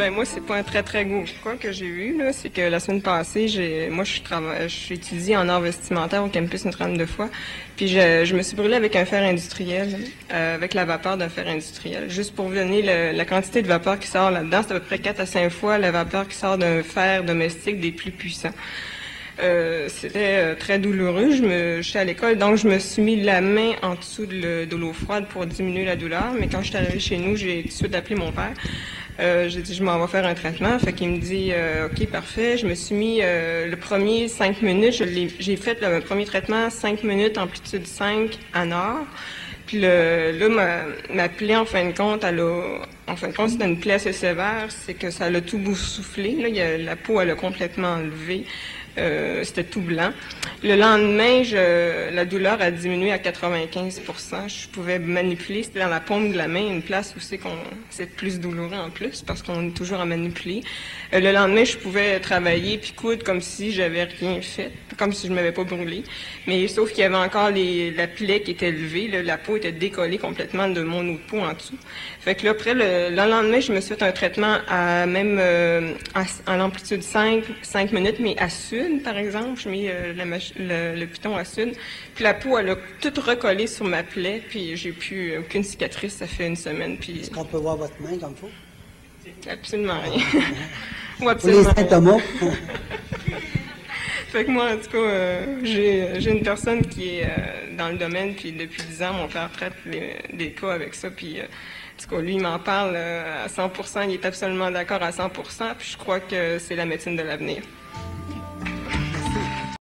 Ben moi, c'est pas un très très gros cas que j'ai eu là. C'est que la semaine passée, je étudie en art vestimentaire au campus Notre-Dame-de-Foix. Puis je me suis brûlée avec un fer industriel, avec la vapeur d'un fer industriel. Juste pour vous donner la quantité de vapeur qui sort là-dedans, c'est à peu près 4 à 5 fois la vapeur qui sort d'un fer domestique des plus puissants. C'était très douloureux. Je suis à l'école, donc je me suis mis la main en dessous de l'eau froide pour diminuer la douleur. Mais quand je suis arrivée chez nous, j'ai tout de suite appelé mon père. J'ai dit, je m'en vais faire un traitement. Fait qu'il me dit, OK, parfait. Je me suis mis le premier 5 minutes. J'ai fait le premier traitement 5 minutes, amplitude 5 à nord. Puis ma plaie, en fin de compte, c'était une plaie assez sévère. C'est que ça l'a tout boussouflé. Là, la peau, elle a complètement enlevé. C'était tout blanc. Le lendemain, la douleur a diminué à 95%. Je pouvais manipuler, c'était dans la paume de la main, une place où c'est plus douloureux en plus parce qu'on est toujours à manipuler. Le lendemain, je pouvais travailler puis coudre comme si j'avais rien fait, comme si je m'avais pas brûlé. Mais sauf qu'il y avait encore la plaie qui était levée, là, la peau était décollée complètement de mon autre peau en dessous. Fait que là, après, le lendemain, je me suis fait un traitement à l'amplitude 5 minutes, mais à sud, par exemple. Je mets le piton à sud. Puis la peau, elle a tout recollé sur ma plaie, puis j'ai plus aucune cicatrice, ça fait une semaine. Puis... Est-ce qu'on peut voir votre main comme il faut? Absolument rien. Pour les symptômes. Fait que moi, en tout cas, j'ai une personne qui est dans le domaine, puis depuis 10 ans, mon père traite des cas avec ça, puis en tout cas, lui, il m'en parle à 100%, il est absolument d'accord à 100%, puis je crois que c'est la médecine de l'avenir.